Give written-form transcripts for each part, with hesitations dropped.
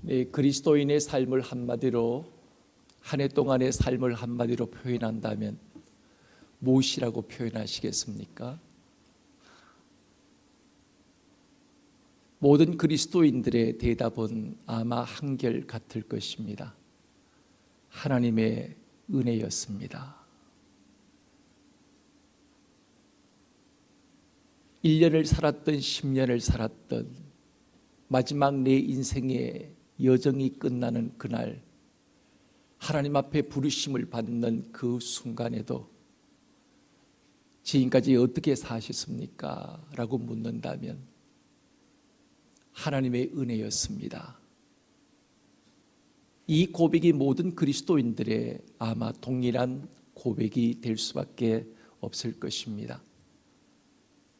네, 그리스도인의 삶을 한마디로, 한 해 동안의 삶을 한마디로 표현한다면 무엇이라고 표현하시겠습니까? 모든 그리스도인들의 대답은 아마 한결 같을 것입니다. 하나님의 은혜였습니다. 1년을 살았던 10년을 살았던 마지막 내 인생의 여정이 끝나는 그날, 하나님 앞에 부르심을 받는 그 순간에도 지금까지 어떻게 사셨습니까? 라고 묻는다면 하나님의 은혜였습니다. 이 고백이 모든 그리스도인들의 아마 동일한 고백이 될 수밖에 없을 것입니다.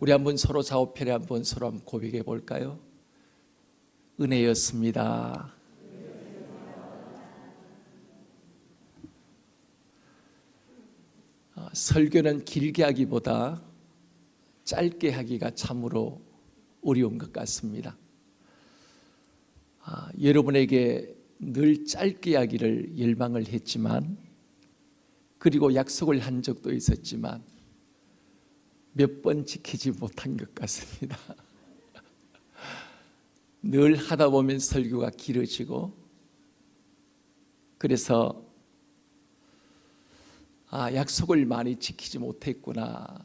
우리 한번 서로 좌우편에 한번 서로 한번 고백해 볼까요? 은혜였습니다. 설교는 길게 하기보다 짧게 하기가 참으로 어려운 것 같습니다. 여러분에게 늘 짧게 하기를 열망을 했지만, 그리고 약속을 한 적도 있었지만 몇 번 지키지 못한 것 같습니다. 늘 하다 보면 설교가 길어지고, 그래서 약속을 많이 지키지 못했구나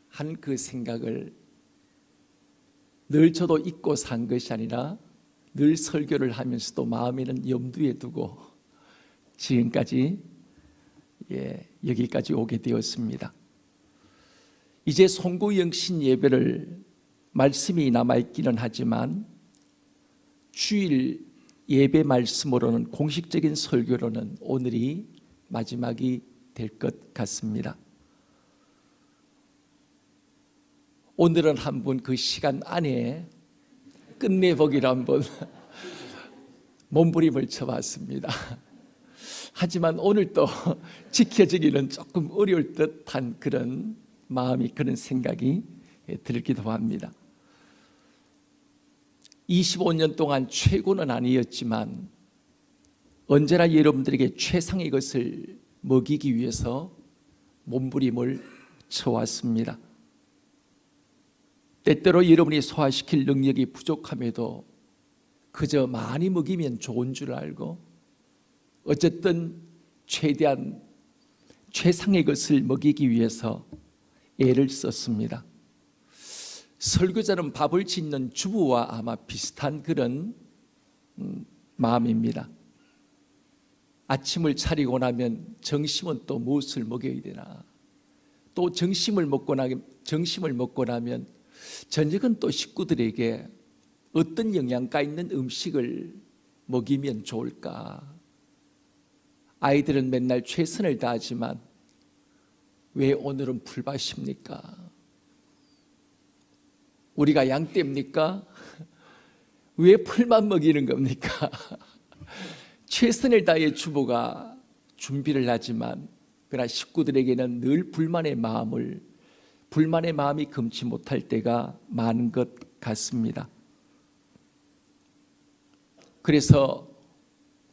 한 그 생각을 늘 저도 잊고 산 것이 아니라 늘 설교를 하면서도 마음에는 염두에 두고 지금까지 여기까지 오게 되었습니다. 이제 송구영신 예배를 말씀이 남아있기는 하지만 주일 예배 말씀으로는, 공식적인 설교로는 오늘이 마지막이 될 것 같습니다. 오늘은 한번 그 시간 안에 끝내보기로 한번 몸부림을 쳐봤습니다. 하지만 오늘 또 지켜지기는 조금 어려울 듯한 그런 마음이, 그런 생각이 들기도 합니다. 25년 동안 최고는 아니었지만 언제나 여러분들에게 최상의 것을 먹이기 위해서 몸부림을 쳐왔습니다. 때때로 여러분이 소화시킬 능력이 부족함에도 그저 많이 먹이면 좋은 줄 알고 어쨌든 최대한 최상의 것을 먹이기 위해서 애를 썼습니다. 설교자는 밥을 짓는 주부와 아마 비슷한 그런 마음입니다. 아침을 차리고 나면 점심은 또 무엇을 먹여야 되나, 또 점심을 먹고 나면 저녁은 또 식구들에게 어떤 영양가 있는 음식을 먹이면 좋을까. 아이들은 맨날 최선을 다하지만 왜 오늘은 풀밭입니까? 우리가 양떼입니까? 왜 풀만 먹이는 겁니까? 최선을 다해 주부가 준비를 하지만 그러나 식구들에게는 늘 불만의 마음이 금치 못할 때가 많은 것 같습니다. 그래서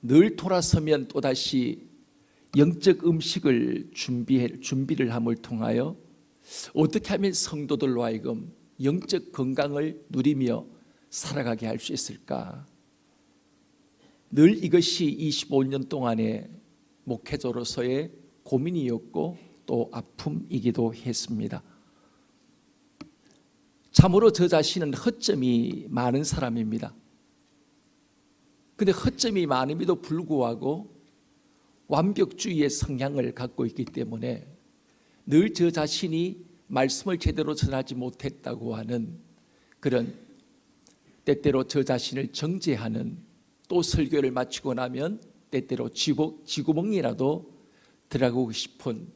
늘 돌아서면 또다시 영적 음식을 준비를 함을 통하여 어떻게 하면 성도들로 하여금 영적 건강을 누리며 살아가게 할 수 있을까? 늘 이것이 25년 동안의 목회자로서의 고민이었고 또 아픔이기도 했습니다. 참으로 저 자신은 허점이 많은 사람입니다. 그런데 허점이 많음에도 불구하고 완벽주의의 성향을 갖고 있기 때문에 늘 저 자신이 말씀을 제대로 전하지 못했다고 하는 그런, 때때로 저 자신을 정죄하는, 또 설교를 마치고 나면 때때로 쥐구멍이라도 들어가고 싶은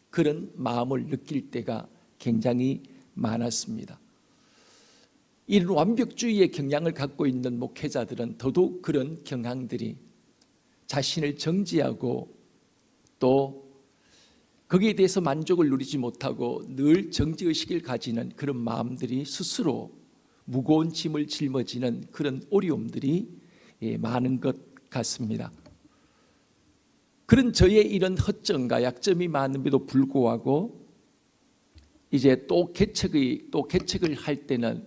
그런 마음을 느낄 때가 굉장히 많았습니다. 이런 완벽주의의 경향을 갖고 있는 목회자들은 더더욱 그런 경향들이 자신을 정죄하고 또 거기에 대해서 만족을 누리지 못하고 늘 정죄의식을 가지는 그런 마음들이 스스로 무거운 짐을 짊어지는 그런 어려움들이 많은 것 같습니다. 그런 저의 이런 허점과 약점이 많음에도 불구하고 이제 또 개척을 할 때는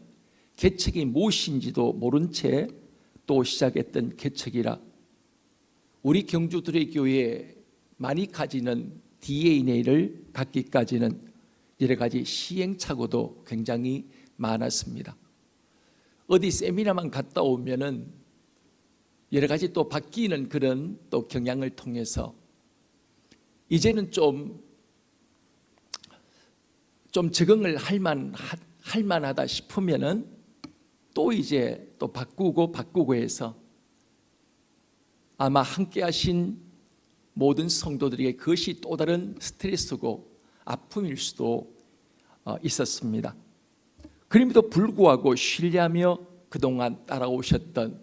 개척이 무엇인지도 모른 채 또 시작했던 개척이라 우리 경주들의 교회에 많이 가지는 DNA를 갖기까지는 여러 가지 시행착오도 굉장히 많았습니다. 어디 세미나만 갔다 오면은 여러 가지 또 바뀌는 그런 또 경향을 통해서 이제는 좀 적응을 할 만하다 싶으면은 또 이제 또 바꾸고 해서 아마 함께 하신 모든 성도들에게 그것이 또 다른 스트레스고 아픔일 수도 있었습니다. 그럼에도 불구하고 신뢰하며 그동안 따라오셨던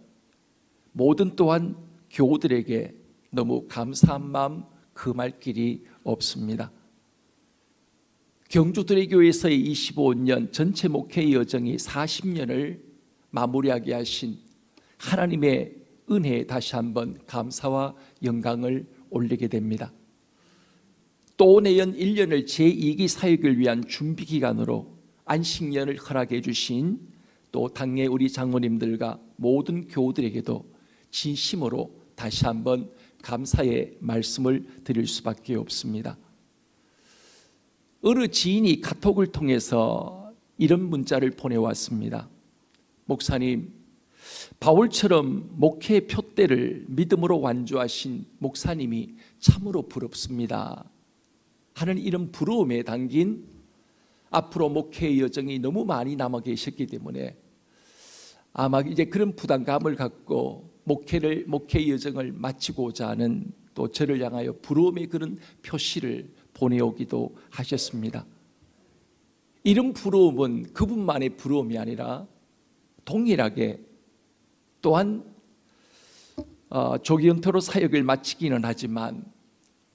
모든 또한 교우들에게 너무 감사한 마음 금할 길이 없습니다. 경주들의 교회에서의 25년 전체 목회의 여정이 40년을 마무리하게 하신 하나님의 은혜에 다시 한번 감사와 영광을 올리게 됩니다. 또 내년 1년을 제2기 사역을 위한 준비기간으로 안식년을 허락해 주신 또 당의 우리 장로님들과 모든 교우들에게도 진심으로 다시 한번 감사의 말씀을 드릴 수밖에 없습니다. 어느 지인이 카톡을 통해서 이런 문자를 보내왔습니다. 목사님, 바울처럼 목회 표대를 믿음으로 완주하신 목사님이 참으로 부럽습니다 하는 이런 부러움에 담긴 앞으로 목회의 여정이 너무 많이 남아 계셨기 때문에 아마 이제 그런 부담감을 갖고 목회의 여정을 마치고자 하는 또 저를 향하여 부러움의 그런 표시를 보내오기도 하셨습니다. 이런 부러움은 그분만의 부러움이 아니라 동일하게 또한 조기 은퇴로 사역을 마치기는 하지만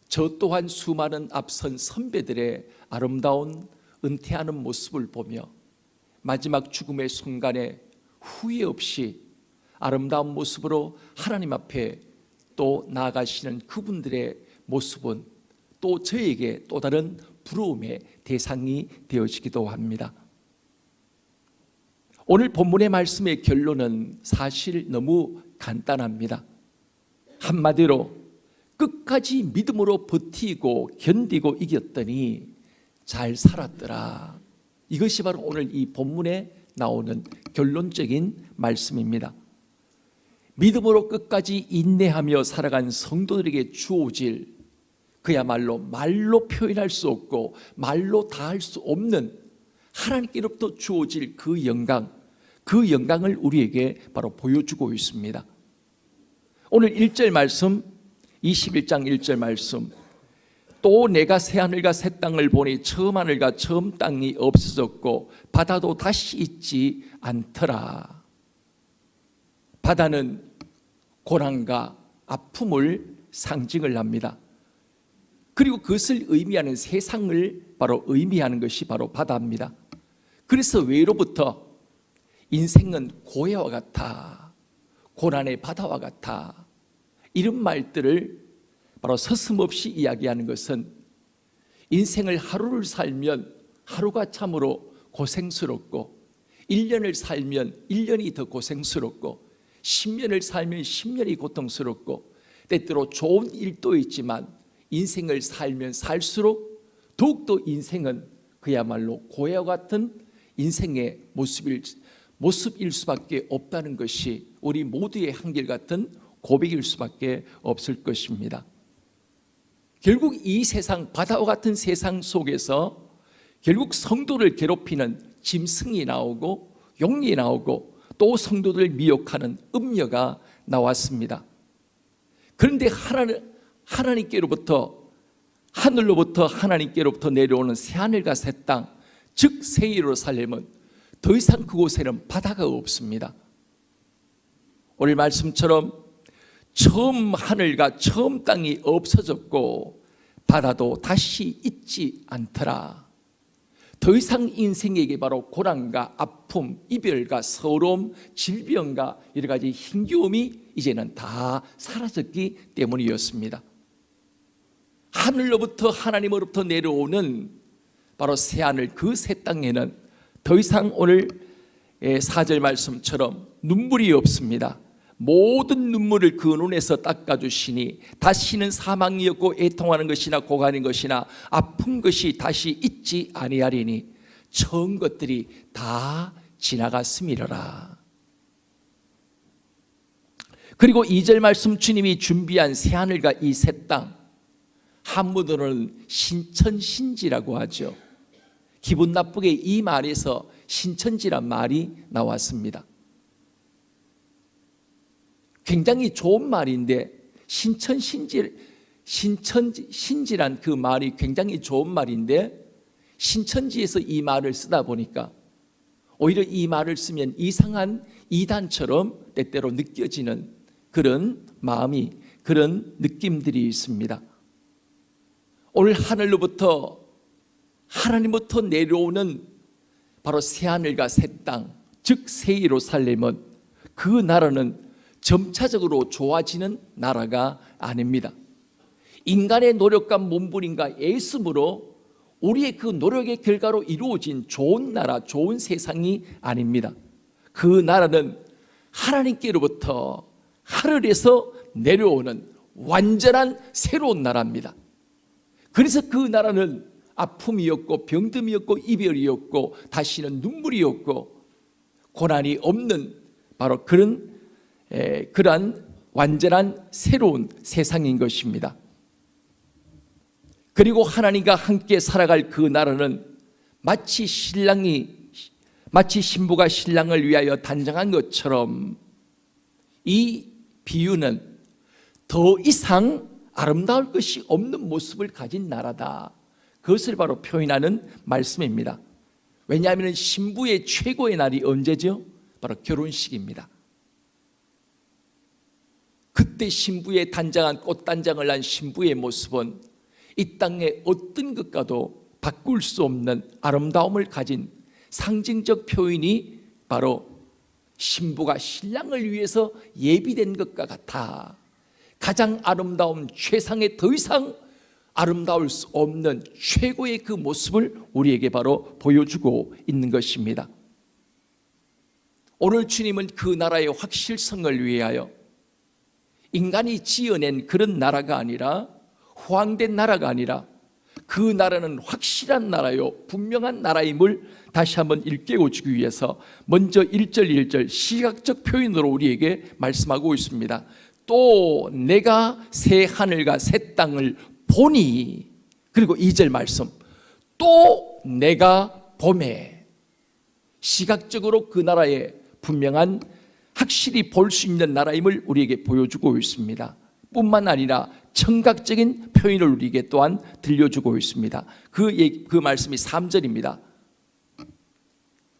저 또한 수많은 앞선 선배들의 아름다운 은퇴하는 모습을 보며 마지막 죽음의 순간에 후회 없이 아름다운 모습으로 하나님 앞에 또 나아가시는 그분들의 모습은 또 저에게 또 다른 부러움의 대상이 되어지기도 합니다. 오늘 본문의 말씀의 결론은 사실 너무 간단합니다. 한마디로 끝까지 믿음으로 버티고 견디고 이겼더니 잘 살았더라. 이것이 바로 오늘 이 본문에 나오는 결론적인 말씀입니다. 믿음으로 끝까지 인내하며 살아간 성도들에게 주어질 그야말로 말로 표현할 수 없고 말로 다할 수 없는 하나님께로부터 주어질 그 영광을 우리에게 바로 보여주고 있습니다. 오늘 1절 말씀, 21장 1절 말씀, 또 내가 새하늘과 새 땅을 보니 처음 하늘과 처음 땅이 없어졌고 바다도 다시 있지 않더라. 바다는 고난과 아픔을 상징을 합니다. 그리고 그것을 의미하는 세상을 바로 의미하는 것이 바로 바다입니다. 그래서 외로부터 인생은 고해와 같아, 고난의 바다와 같아, 이런 말들을 바로 서슴없이 이야기하는 것은 인생을 하루를 살면 하루가 참으로 고생스럽고 1년을 살면 1년이 더 고생스럽고 10년을 살면 10년이 고통스럽고 때때로 좋은 일도 있지만 인생을 살면 살수록 더욱더 인생은 그야말로 고해와 같은 인생의 모습일 수밖에 없다는 것이 우리 모두의 한결같은 고백일 수밖에 없을 것입니다. 결국 이 세상, 바다와 같은 세상 속에서 결국 성도를 괴롭히는 짐승이 나오고 용이 나오고 또 성도들을 미혹하는 음녀가 나왔습니다. 그런데 하나님께로부터, 하늘로부터 하나님께로부터 내려오는 새하늘과 새 땅, 즉 새 예루살렘은 더 이상 그곳에는 바다가 없습니다. 오늘 말씀처럼 처음 하늘과 처음 땅이 없어졌고 바다도 다시 있지 않더라. 더 이상 인생에게 바로 고난과 아픔, 이별과 서러움, 질병과 여러 가지 힘겨움이 이제는 다 사라졌기 때문이었습니다. 하늘로부터 하나님으로부터 내려오는 바로 새하늘, 그 새 땅에는 더 이상 오늘 4절 말씀처럼 눈물이 없습니다. 모든 눈물을 그 눈에서 닦아주시니 다시는 사망이었고 애통하는 것이나 고간인 것이나 아픈 것이 다시 있지 아니하리니 처음 것들이 다 지나갔음이로라. 그리고 2절 말씀, 주님이 준비한 새하늘과 이 새 땅, 한문으로는 신천신지라고 하죠. 기분 나쁘게 이 말에서 신천지란 말이 나왔습니다. 굉장히 좋은 말인데 신천신지란 그 말이 굉장히 좋은 말인데 신천지에서 이 말을 쓰다 보니까 오히려 이 말을 쓰면 이상한 이단처럼 때때로 느껴지는 그런 마음이, 그런 느낌들이 있습니다. 오늘 하늘로부터 하나님부터 내려오는 바로 새하늘과 새 땅, 즉 새 예루살렘은, 그 나라는 점차적으로 좋아지는 나라가 아닙니다. 인간의 노력과 몸부림과 애씀으로 우리의 그 노력의 결과로 이루어진 좋은 나라, 좋은 세상이 아닙니다. 그 나라는 하나님께로부터 하늘에서 내려오는 완전한 새로운 나라입니다. 그래서 그 나라는 아픔이 없고 병듦이 없고 이별이 없고 다시는 눈물이 없고 고난이 없는 바로 그러한 완전한 새로운 세상인 것입니다. 그리고 하나님과 함께 살아갈 그 나라는 마치 신부가 신랑을 위하여 단장한 것처럼, 이 비유는 더 이상 아름다울 것이 없는 모습을 가진 나라다, 그것을 바로 표현하는 말씀입니다. 왜냐하면 신부의 최고의 날이 언제죠? 바로 결혼식입니다. 그때 신부의 단장한 꽃단장을 한 신부의 모습은 이 땅의 어떤 것과도 바꿀 수 없는 아름다움을 가진 상징적 표현이 바로 신부가 신랑을 위해서 예비된 것과 같아. 가장 아름다운 최상의 더 이상 아름다울 수 없는 최고의 그 모습을 우리에게 바로 보여주고 있는 것입니다. 오늘 주님은 그 나라의 확실성을 위하여 인간이 지어낸 그런 나라가 아니라, 허황된 나라가 아니라, 그 나라는 확실한 나라요, 분명한 나라임을 다시 한번 일깨워주기 위해서 먼저 1절 1절 시각적 표현으로 우리에게 말씀하고 있습니다. 또 내가 새 하늘과 새 땅을 보니, 그리고 2절 말씀, 또 내가 보매, 시각적으로 그 나라의 분명한 확실히 볼 수 있는 나라임을 우리에게 보여주고 있습니다. 뿐만 아니라 청각적인 표현을 우리에게 또한 들려주고 있습니다. 그 말씀이 3절입니다.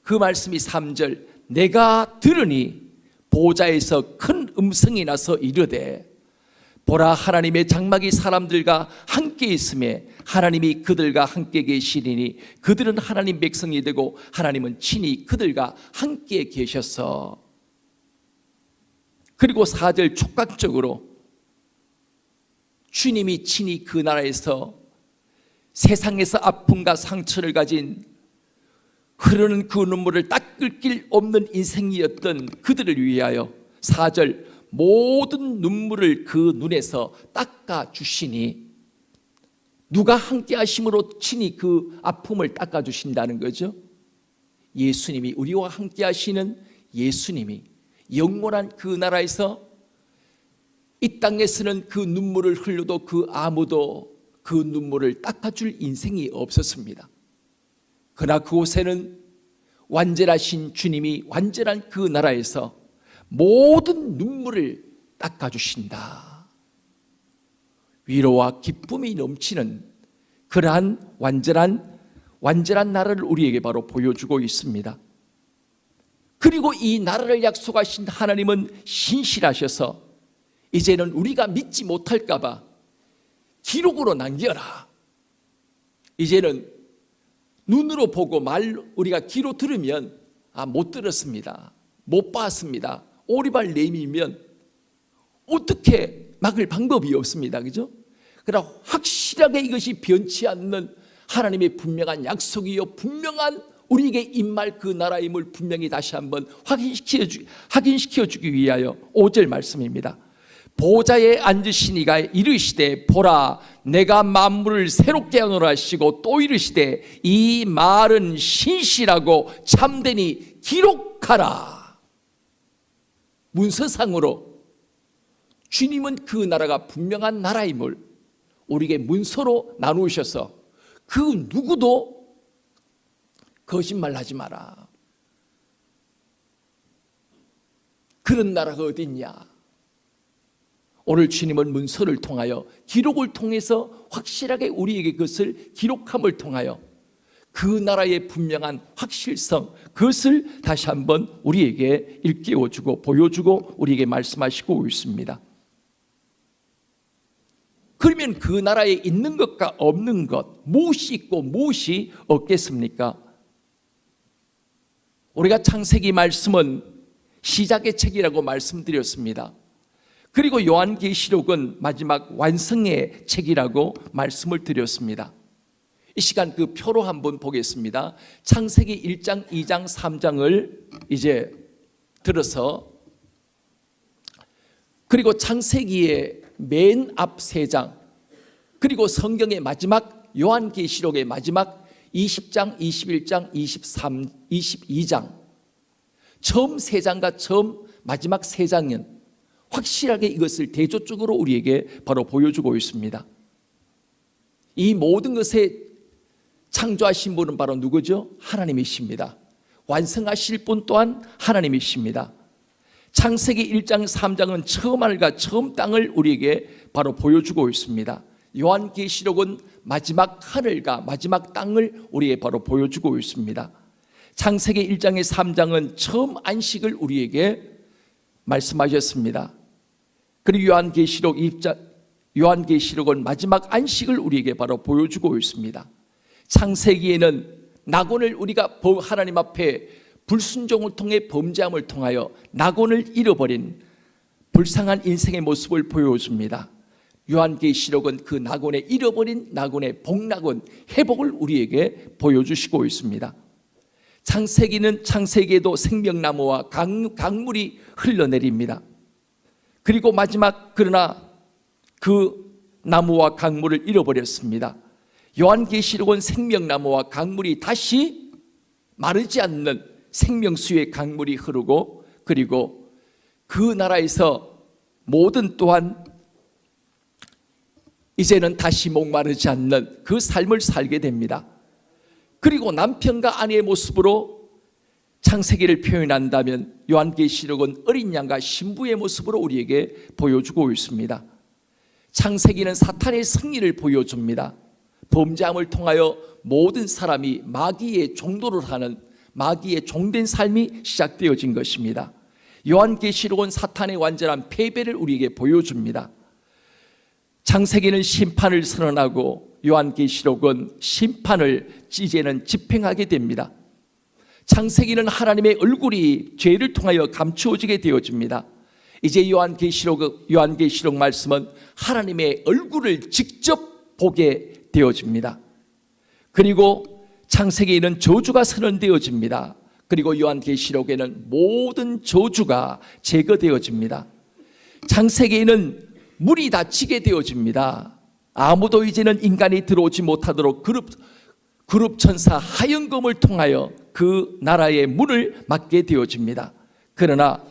그 말씀이 3절, 내가 들으니 보좌에서 큰 음성이 나서 이르되 보라, 하나님의 장막이 사람들과 함께 있음에 하나님이 그들과 함께 계시리니 그들은 하나님 백성이 되고 하나님은 친히 그들과 함께 계셔서. 그리고 4절 촉각적으로 주님이 친히 그 나라에서 세상에서 아픔과 상처를 가진 흐르는 그 눈물을 닦을 길 없는 인생이었던 그들을 위하여 4절 모든 눈물을 그 눈에서 닦아주시니, 누가 함께 하심으로 친히 그 아픔을 닦아주신다는 거죠. 예수님이, 우리와 함께 하시는 예수님이 영원한 그 나라에서 이 땅에서는 그 눈물을 흘려도 그 아무도 그 눈물을 닦아줄 인생이 없었습니다. 그러나 그곳에는 완전하신 주님이 완전한 그 나라에서 모든 눈물을 닦아주신다. 위로와 기쁨이 넘치는 그러한 완전한 나라를 우리에게 바로 보여주고 있습니다. 그리고 이 나라를 약속하신 하나님은 신실하셔서 이제는 우리가 믿지 못할까 봐 기록으로 남겨라. 이제는 눈으로 보고 우리가 귀로 들으면 못 들었습니다, 못 봤습니다, 오리발 내밀면 어떻게 막을 방법이 없습니다. 그죠? 그러나 확실하게 이것이 변치 않는 하나님의 분명한 약속이요 분명한 우리에게 임할 그 나라임을 분명히 다시 한번 확인시켜주기 위하여 5절 말씀입니다. 보좌에 앉으신 이가 이르시되 보라 내가 만물을 새롭게 하노라 하시고 또 이르시되 이 말은 신실하고 참되니 기록하라. 문서상으로 주님은 그 나라가 분명한 나라임을 우리에게 문서로 나누셔서 그 누구도 거짓말하지 마라. 그런 나라가 어디 있냐? 오늘 주님은 문서를 통하여 기록을 통해서 확실하게 우리에게 그것을 기록함을 통하여 그 나라의 분명한 확실성, 그것을 다시 한번 우리에게 일깨워주고 보여주고 우리에게 말씀하시고 있습니다. 그러면 그 나라에 있는 것과 없는 것, 무엇이 있고 무엇이 없겠습니까? 우리가 창세기 말씀은 시작의 책이라고 말씀드렸습니다. 그리고 요한계시록은 마지막 완성의 책이라고 말씀을 드렸습니다. 이 시간 그 표로 한번 보겠습니다. 창세기 1장, 2장, 3장을 이제 들어서, 그리고 창세기의 맨 앞 3장, 그리고 성경의 마지막 요한계시록의 마지막 20장, 21장, 23, 22장, 처음 3장과 처음 마지막 3장은 확실하게 이것을 대조적으로 우리에게 바로 보여주고 있습니다. 이 모든 것에 창조하신 분은 바로 누구죠? 하나님이십니다. 완성하실 분 또한 하나님이십니다. 창세기 1장 3장은 처음 하늘과 처음 땅을 우리에게 바로 보여주고 있습니다. 요한계시록은 마지막 하늘과 마지막 땅을 우리에게 바로 보여주고 있습니다. 창세기 1장의 3장은 처음 안식을 우리에게 말씀하셨습니다. 그리고 요한계시록은 마지막 안식을 우리에게 바로 보여주고 있습니다. 창세기에는 낙원을 우리가 하나님 앞에 불순종을 통해 범죄함을 통하여 낙원을 잃어버린 불쌍한 인생의 모습을 보여줍니다. 요한계시록은 그 낙원에 잃어버린 낙원의 복락원, 회복을 우리에게 보여주시고 있습니다. 창세기에도 생명나무와 강물이 흘러내립니다. 그리고 그러나 그 나무와 강물을 잃어버렸습니다. 요한계시록은 생명나무와 강물이 다시 마르지 않는 생명수의 강물이 흐르고, 그리고 그 나라에서 모든 또한 이제는 다시 목마르지 않는 그 삶을 살게 됩니다. 그리고 남편과 아내의 모습으로 창세기를 표현한다면 요한계시록은 어린 양과 신부의 모습으로 우리에게 보여주고 있습니다. 창세기는 사탄의 승리를 보여줍니다. 범죄함을 통하여 모든 사람이 마귀의 종도를 하는, 마귀의 종된 삶이 시작되어진 것입니다. 요한계시록은 사탄의 완전한 패배를 우리에게 보여줍니다. 창세기는 심판을 선언하고 요한계시록은 심판을 이제는 집행하게 됩니다. 창세기는 하나님의 얼굴이 죄를 통하여 감추어지게 되어집니다. 이제 요한계시록 말씀은 하나님의 얼굴을 직접 보게 되어집니다. 그리고 창세기에는 저주가 선언되어집니다. 그리고 요한계시록에는 모든 저주가 제거되어집니다. 창세기에는 물이 닫히게 되어집니다. 아무도 이제는 인간이 들어오지 못하도록 그룹 천사 하영검을 통하여 그 나라의 문을 막게 되어집니다. 그러나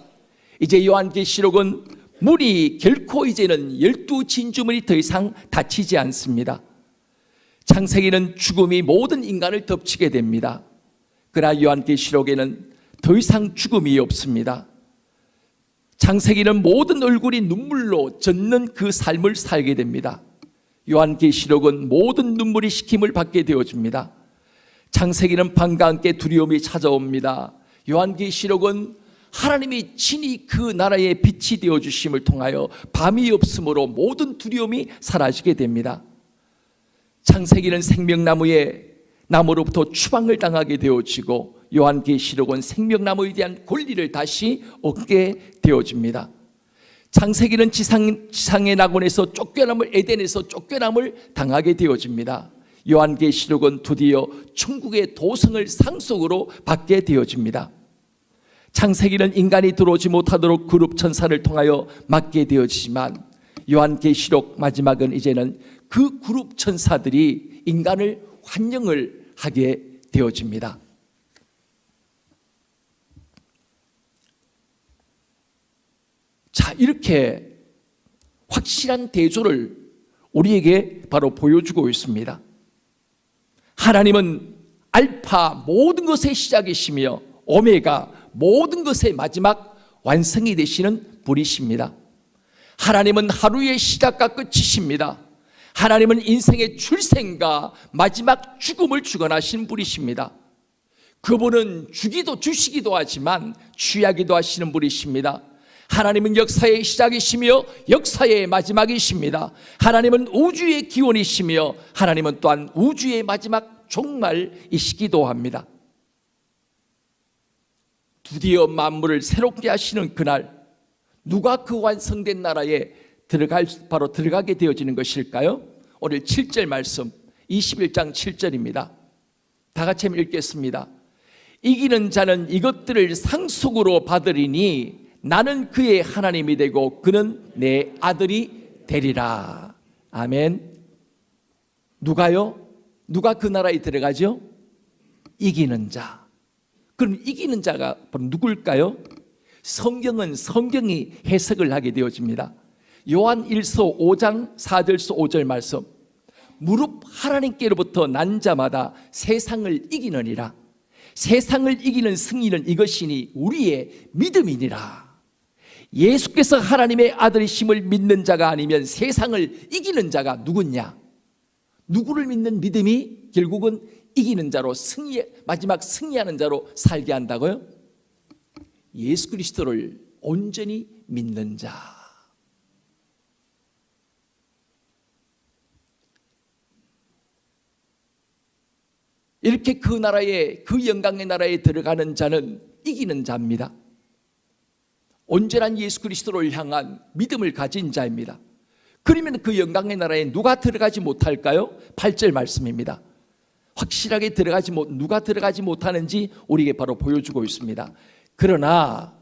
이제 요한계시록은 문이 결코 이제는 12진주문이 더 이상 닫히지 않습니다. 창세기는 죽음이 모든 인간을 덮치게 됩니다. 그러나 요한계시록에는 더 이상 죽음이 없습니다. 창세기는 모든 얼굴이 눈물로 젖는 그 삶을 살게 됩니다. 요한계시록은 모든 눈물이 식힘을 받게 되어집니다. 창세기는 밤과 함께 두려움이 찾아옵니다. 요한계시록은 하나님이 친히 그 나라의 빛이 되어주심을 통하여 밤이 없으므로 모든 두려움이 사라지게 됩니다. 창세기는 생명나무에 나무로부터 추방을 당하게 되어지고 요한계시록은 생명나무에 대한 권리를 다시 얻게 되어집니다. 창세기는 지상의 낙원에서 쫓겨남을, 에덴에서 쫓겨남을 당하게 되어집니다. 요한계시록은 드디어 천국의 도성을 상속으로 받게 되어집니다. 창세기는 인간이 들어오지 못하도록 그룹 천사를 통하여 막게 되어지지만 요한계시록 마지막은 이제는 그 그룹 천사들이 인간을 환영을 하게 되어집니다. 자, 이렇게 확실한 대조를 우리에게 바로 보여주고 있습니다. 하나님은 알파, 모든 것의 시작이시며 오메가, 모든 것의 마지막 완성이 되시는 분이십니다. 하나님은 하루의 시작과 끝이십니다. 하나님은 인생의 출생과 마지막 죽음을 주관하시는 분이십니다. 그분은 주시기도 하지만 취하기도 하시는 분이십니다. 하나님은 역사의 시작이시며 역사의 마지막이십니다. 하나님은 우주의 기원이시며 하나님은 또한 우주의 마지막 종말이시기도 합니다. 드디어 만물을 새롭게 하시는 그날, 누가 그 완성된 나라에 바로 들어가게 되어지는 것일까요? 오늘 7절 말씀, 21장 7절입니다. 다 같이 읽겠습니다. 이기는 자는 이것들을 상속으로 받으리니 나는 그의 하나님이 되고 그는 내 아들이 되리라. 아멘. 누가요? 누가 그 나라에 들어가죠? 이기는 자. 그럼 이기는 자가 바로 누굴까요? 성경은 성경이 해석을 하게 되어집니다. 요한 1서 5장 4절서 5절 말씀, 무릇 하나님께로부터 난 자마다 세상을 이기느니라. 세상을 이기는 승리는 이것이니 우리의 믿음이니라. 예수께서 하나님의 아들이심을 믿는 자가 아니면 세상을 이기는 자가 누구냐? 누구를 믿는 믿음이 결국은 이기는 자로 마지막 승리하는 자로 살게 한다고요? 예수 그리스도를 온전히 믿는 자. 이렇게 그 나라에, 그 영광의 나라에 들어가는 자는 이기는 자입니다. 온전한 예수 그리스도를 향한 믿음을 가진 자입니다. 그러면 그 영광의 나라에 누가 들어가지 못할까요? 8절 말씀입니다. 확실하게 누가 들어가지 못하는지 우리에게 바로 보여주고 있습니다. 그러나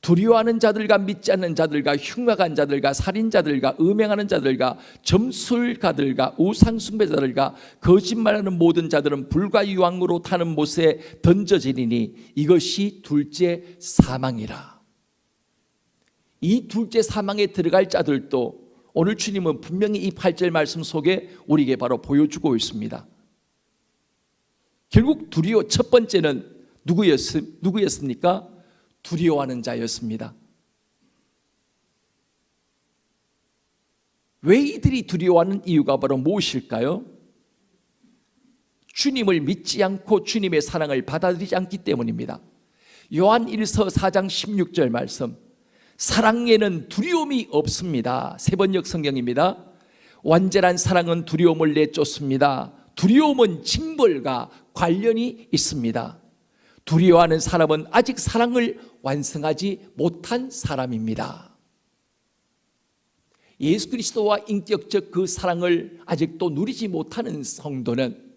두려워하는 자들과 믿지 않는 자들과 흉악한 자들과 살인자들과 음행하는 자들과 점술가들과 우상숭배자들과 거짓말하는 모든 자들은 불과 유황으로 타는 못에 던져지리니 이것이 둘째 사망이라. 이 둘째 사망에 들어갈 자들도 오늘 주님은 분명히 이 8절 말씀 속에 우리에게 바로 보여주고 있습니다. 결국 첫 번째는 누구였습니까? 두려워하는 자였습니다. 왜 이들이 두려워하는 이유가 바로 무엇일까요? 주님을 믿지 않고 주님의 사랑을 받아들이지 않기 때문입니다. 요한 1서 4장 16절 말씀, 사랑에는 두려움이 없습니다. 세번역 성경입니다. 완전한 사랑은 두려움을 내쫓습니다. 두려움은 징벌과 관련이 있습니다. 두려워하는 사람은 아직 사랑을 완성하지 못한 사람입니다. 예수 그리스도와 인격적 그 사랑을 아직도 누리지 못하는 성도는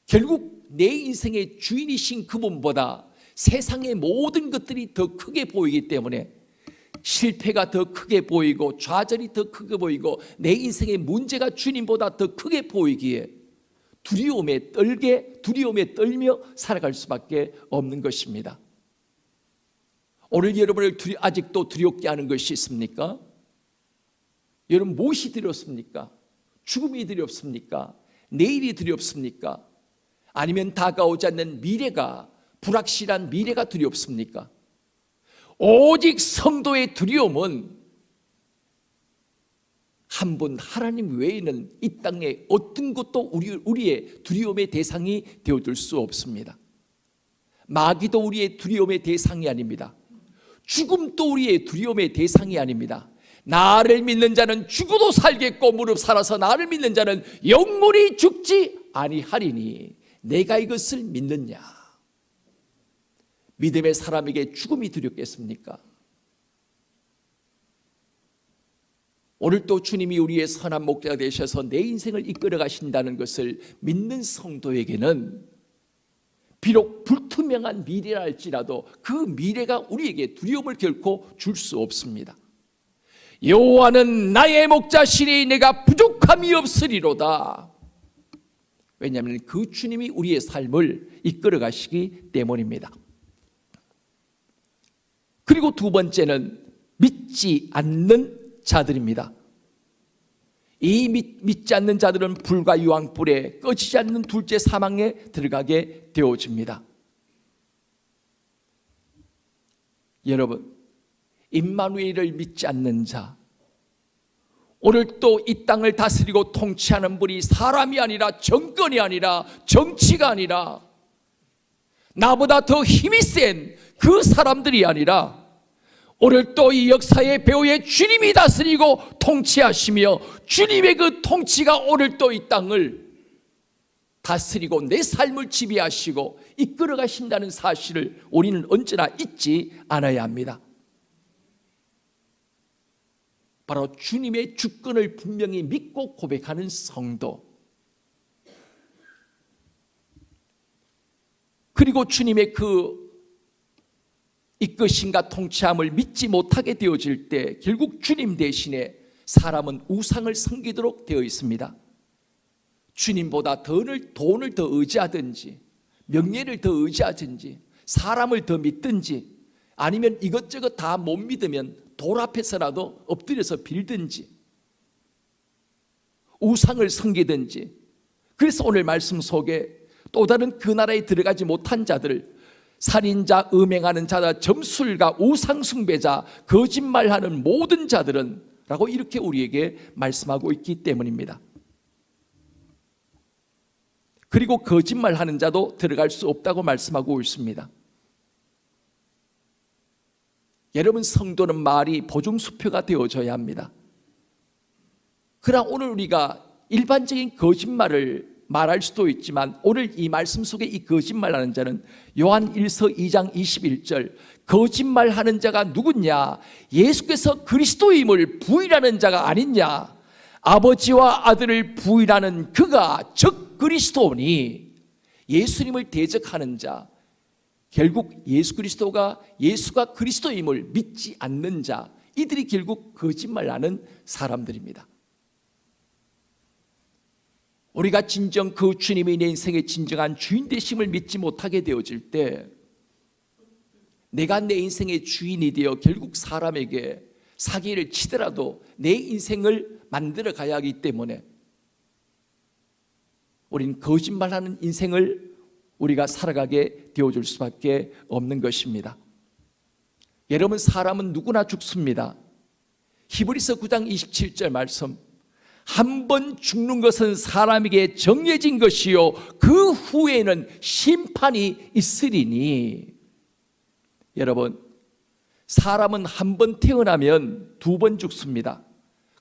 결국 내 인생의 주인이신 그분보다 세상의 모든 것들이 더 크게 보이기 때문에 실패가 더 크게 보이고 좌절이 더 크게 보이고 내 인생의 문제가 주님보다 더 크게 보이기에 두려움에 떨며 살아갈 수밖에 없는 것입니다. 오늘 여러분을 아직도 두렵게 하는 것이 있습니까? 여러분 무엇이 두렵습니까? 죽음이 두렵습니까? 내일이 두렵습니까? 아니면 다가오지 않는 미래가, 불확실한 미래가 두렵습니까? 오직 성도의 두려움은 한 분 하나님 외에는 이 땅에 어떤 것도 우리의 두려움의 대상이 되어줄 수 없습니다. 마귀도 우리의 두려움의 대상이 아닙니다. 죽음도 우리의 두려움의 대상이 아닙니다. 나를 믿는 자는 죽어도 살겠고 무릎 살아서 나를 믿는 자는 영원히 죽지 아니하리니 내가 이것을 믿느냐? 믿음의 사람에게 죽음이 두렵겠습니까? 오늘 또 주님이 우리의 선한 목자가 되셔서 내 인생을 이끌어 가신다는 것을 믿는 성도에게는 비록 불투명한 미래라 할지라도 그 미래가 우리에게 두려움을 결코 줄 수 없습니다. 여호와는 나의 목자시니 내가 부족함이 없으리로다. 왜냐하면 그 주님이 우리의 삶을 이끌어 가시기 때문입니다. 그리고 두 번째는 믿지 않는 자들입니다. 이 믿지 않는 자들은 불과 유황불에 꺼지지 않는 둘째 사망에 들어가게 되어집니다. 여러분, 임마누엘을 믿지 않는 자, 오늘 또 이 땅을 다스리고 통치하는 분이 사람이 아니라 정권이 아니라 정치가 아니라 나보다 더 힘이 센 그 사람들이 아니라 오늘 또 이 역사의 배후에 주님이 다스리고 통치하시며 주님의 그 통치가 오늘 또 이 땅을 다스리고 내 삶을 지배하시고 이끌어 가신다는 사실을 우리는 언제나 잊지 않아야 합니다. 바로 주님의 주권을 분명히 믿고 고백하는 성도, 그리고 주님의 그 이끄심과 통치함을 믿지 못하게 되어질 때 결국 주님 대신에 사람은 우상을 섬기도록 되어 있습니다. 주님보다 돈을 더 의지하든지 명예를 더 의지하든지 사람을 더 믿든지 아니면 이것저것 다 못 믿으면 돌 앞에서라도 엎드려서 빌든지 우상을 섬기든지. 그래서 오늘 말씀 속에 또 다른 그 나라에 들어가지 못한 자들, 살인자, 음행하는 자다, 점술가, 우상숭배자, 거짓말하는 모든 자들은 라고 이렇게 우리에게 말씀하고 있기 때문입니다. 그리고 거짓말하는 자도 들어갈 수 없다고 말씀하고 있습니다. 여러분, 성도는 말이 보증수표가 되어져야 합니다. 그러나 오늘 우리가 일반적인 거짓말을 말할 수도 있지만 오늘 이 말씀 속에 이 거짓말하는 자는 요한 1서 2장 21절 거짓말하는 자가 누구냐? 예수께서 그리스도임을 부인하는 자가 아니냐? 아버지와 아들을 부인하는 그가 즉 그리스도니. 예수님을 대적하는 자, 결국 예수가 그리스도임을 믿지 않는 자, 이들이 결국 거짓말하는 사람들입니다. 우리가 진정 그 주님이 내 인생의 진정한 주인 되심을 믿지 못하게 되어질 때 내가 내 인생의 주인이 되어 결국 사람에게 사기를 치더라도 내 인생을 만들어 가야 하기 때문에 우리는 거짓말하는 인생을 우리가 살아가게 되어줄 수밖에 없는 것입니다. 여러분, 사람은 누구나 죽습니다. 히브리서 9장 27절 말씀, 한 번 죽는 것은 사람에게 정해진 것이요 그 후에는 심판이 있으리니. 여러분, 사람은 한 번 태어나면 두 번 죽습니다.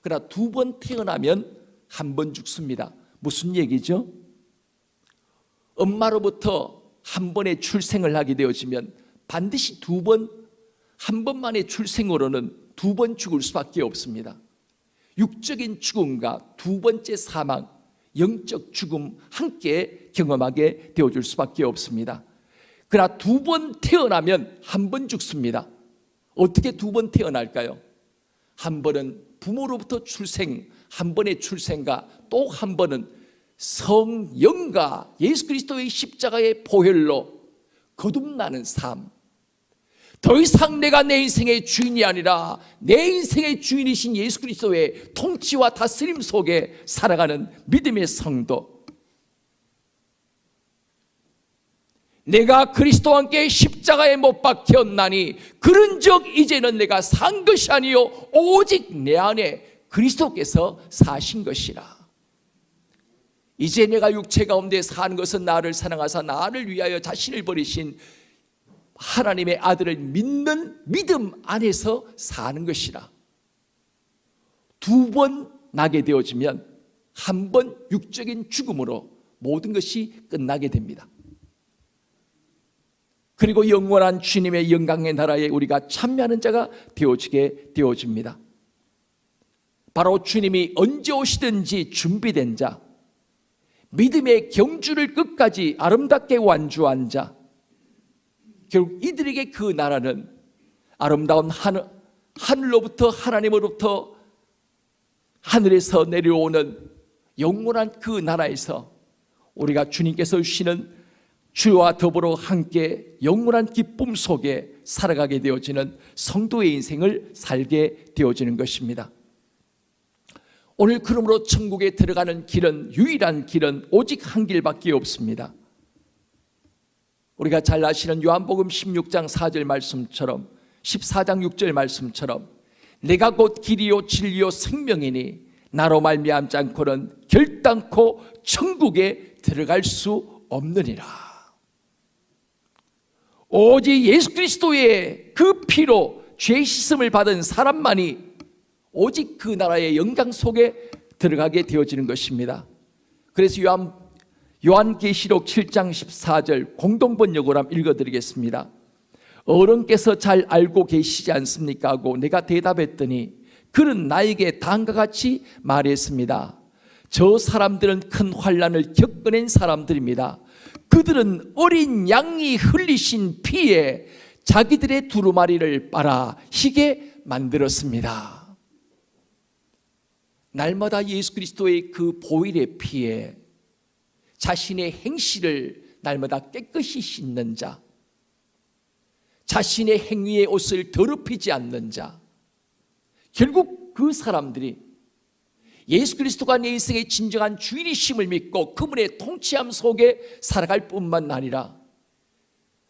그러나 두 번 태어나면 한 번 죽습니다. 무슨 얘기죠? 엄마로부터 한 번의 출생을 하게 되어지면 반드시 한 번만의 출생으로는 두 번 죽을 수밖에 없습니다. 육적인 죽음과 두 번째 사망, 영적 죽음 함께 경험하게 되어줄 수밖에 없습니다. 그러나 두 번 태어나면 한 번 죽습니다. 어떻게 두 번 태어날까요? 한 번은 부모로부터 출생, 한 번의 출생과 또 한 번은 성령과 예수 그리스도의 십자가의 보혈로 거듭나는 삶. 더 이상 내가 내 인생의 주인이 아니라 내 인생의 주인이신 예수 그리스도의 통치와 다스림 속에 살아가는 믿음의 성도. 내가 그리스도와 함께 십자가에 못 박혔나니 그런즉 이제는 내가 산 것이 아니요 오직 내 안에 그리스도께서 사신 것이라. 이제 내가 육체 가운데 사는 것은 나를 사랑하사 나를 위하여 자신을 버리신 하나님의 아들을 믿는 믿음 안에서 사는 것이라. 2번 나게 되어지면 한 번 육적인 죽음으로 모든 것이 끝나게 됩니다. 그리고 영원한 주님의 영광의 나라에 우리가 참여하는 자가 되어지게 되어집니다. 바로 주님이 언제 오시든지 준비된 자, 믿음의 경주를 끝까지 아름답게 완주한 자, 결국 이들에게 그 나라는 아름다운 하늘로부터 하나님으로부터 하늘에서 내려오는 영원한 그 나라에서 우리가 주님께서 주시는 주와 더불어 함께 영원한 기쁨 속에 살아가게 되어지는 성도의 인생을 살게 되어지는 것입니다. 오늘 그러므로 천국에 들어가는 길은, 유일한 길은 오직 한 길밖에 없습니다. 우리가 잘 아시는 요한복음 16장 4절 말씀처럼, 14장 6절 말씀처럼, 내가 곧 길이요 진리요 생명이니 나로 말미암지 않고는 결단코 천국에 들어갈 수 없느니라. 오직 예수 그리스도의 그 피로 죄 씻음을 받은 사람만이 오직 그 나라의 영광 속에 들어가게 되어지는 것입니다. 그래서 요한계시록 7장 14절 공동번역으로 한번 읽어드리겠습니다. 어른께서 잘 알고 계시지 않습니까? 하고 내가 대답했더니 그는 나에게 다음과 같이 말했습니다. 저 사람들은 큰 환난을 겪어낸 사람들입니다. 그들은 어린 양이 흘리신 피에 자기들의 두루마리를 빨아 희게 만들었습니다. 날마다 예수 그리스도의 그 보혈의 피에 자신의 행실을 날마다 깨끗이 씻는 자, 자신의 행위의 옷을 더럽히지 않는 자, 결국 그 사람들이 예수 그리스도가 내 인생의 진정한 주인이심을 믿고 그분의 통치함 속에 살아갈 뿐만 아니라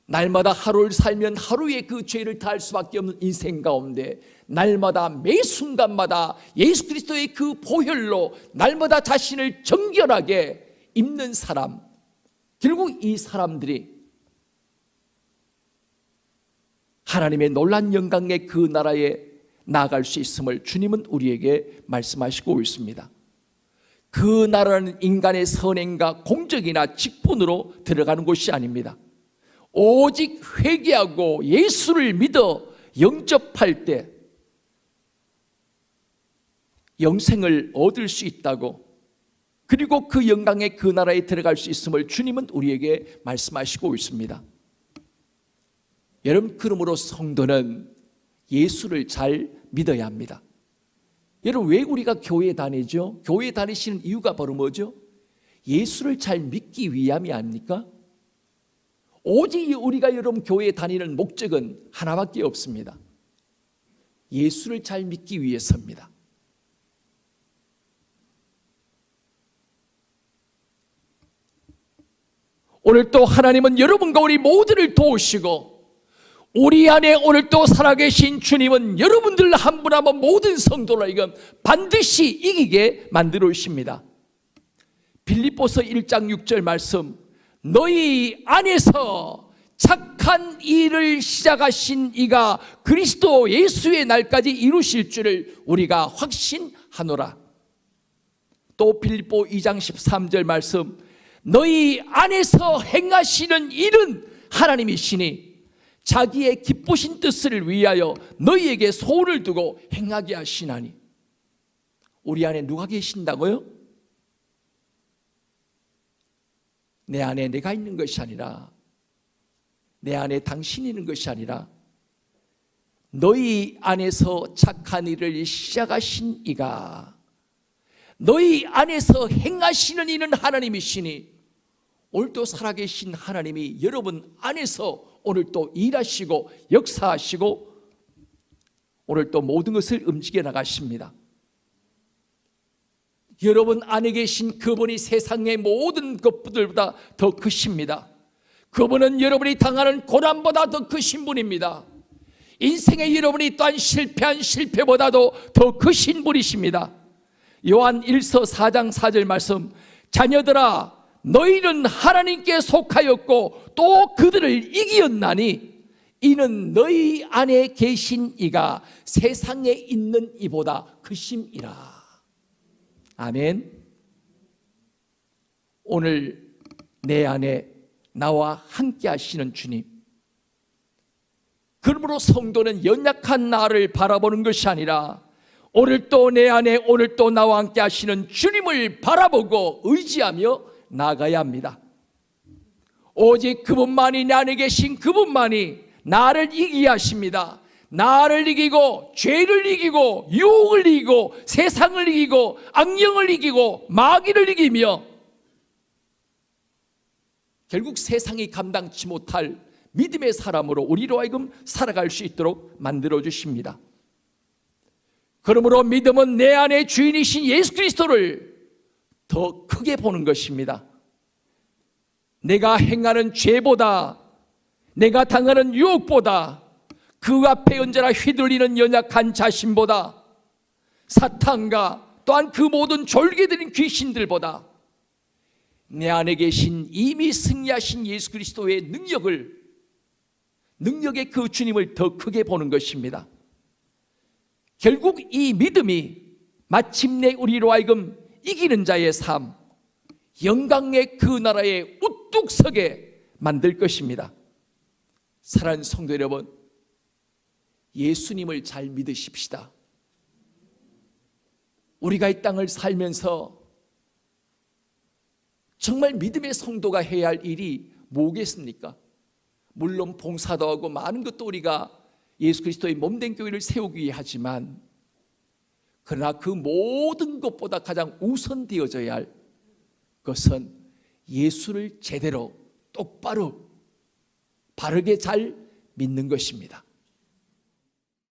날마다 하루를 살면 하루의 그 죄를 다할 수밖에 없는 인생 가운데 날마다 매 순간마다 예수 그리스도의 그 보혈로 날마다 자신을 정결하게 입는 사람, 결국 이 사람들이 하나님의 놀란 영광의 그 나라에 나아갈 수 있음을 주님은 우리에게 말씀하시고 있습니다. 그 나라는 인간의 선행과 공적이나 직분으로 들어가는 곳이 아닙니다. 오직 회개하고 예수를 믿어 영접할 때 영생을 얻을 수 있다고, 그리고 그 영광의 그 나라에 들어갈 수 있음을 주님은 우리에게 말씀하시고 있습니다. 여러분, 그러므로 성도는 예수를 잘 믿어야 합니다. 여러분, 왜 우리가 교회에 다니죠? 교회에 다니시는 이유가 바로 뭐죠? 예수를 잘 믿기 위함이 아닙니까? 오직 우리가 여러분 교회에 다니는 목적은 하나밖에 없습니다. 예수를 잘 믿기 위해서입니다. 오늘 또 하나님은 여러분과 우리 모두를 도우시고 우리 안에 오늘 또 살아계신 주님은 여러분들 한 분 한 분 모든 성도를 반드시 이기게 만들어 주십니다. 빌립보서 1장 6절 말씀, 너희 안에서 착한 일을 시작하신 이가 그리스도 예수의 날까지 이루실 줄을 우리가 확신하노라. 또 빌립보 2장 13절 말씀, 너희 안에서 행하시는 일은 하나님이시니 자기의 기쁘신 뜻을 위하여 너희에게 소원을 두고 행하게 하시나니. 우리 안에 누가 계신다고요? 내 안에 내가 있는 것이 아니라, 내 안에 당신이 있는 것이 아니라 너희 안에서 착한 일을 시작하신 이가, 너희 안에서 행하시는 이는 하나님이시니 오늘 또 살아계신 하나님이 여러분 안에서 오늘 또 일하시고 역사하시고 오늘 또 모든 것을 움직여 나가십니다. 여러분 안에 계신 그분이 세상의 모든 것들보다 더 크십니다. 그분은 여러분이 당하는 고난보다 더 크신 분입니다. 인생에 여러분이 또한 실패한 실패보다도 더 크신 분이십니다. 요한 1서 4장 4절 말씀, 자녀들아 너희는 하나님께 속하였고 또 그들을 이기었나니 이는 너희 안에 계신 이가 세상에 있는 이보다 크심이라. 아멘. 오늘 내 안에 나와 함께 하시는 주님, 그러므로 성도는 연약한 나를 바라보는 것이 아니라 오늘도 내 안에 오늘도 나와 함께 하시는 주님을 바라보고 의지하며 나아가야 합니다. 오직 그분만이, 내 안에 계신 그분만이 나를 이기게 하십니다. 나를 이기고 죄를 이기고 유혹을 이기고 세상을 이기고 악령을 이기고 마귀를 이기며 결국 세상이 감당치 못할 믿음의 사람으로 우리로 하여금 살아갈 수 있도록 만들어 주십니다. 그러므로 믿음은 내 안에 주인이신 예수 그리스도를 더 크게 보는 것입니다. 내가 행하는 죄보다, 내가 당하는 유혹보다, 그 앞에 언제나 휘둘리는 연약한 자신보다, 사탄과 또한 그 모든 졸개들인 귀신들보다 내 안에 계신 이미 승리하신 예수 그리스도의 능력의 그 주님을 더 크게 보는 것입니다. 결국 이 믿음이 마침내 우리로 하여금 이기는 자의 삶, 영광의 그 나라에 우뚝 서게 만들 것입니다. 사랑하는 성도 여러분, 예수님을 잘 믿으십시다. 우리가 이 땅을 살면서 정말 믿음의 성도가 해야 할 일이 뭐겠습니까? 물론 봉사도 하고 많은 것도 우리가 예수 그리스도의 몸된 교회를 세우기 위해 하지만, 그러나 그 모든 것보다 가장 우선되어져야 할 것은 예수를 제대로 똑바로 바르게 잘 믿는 것입니다.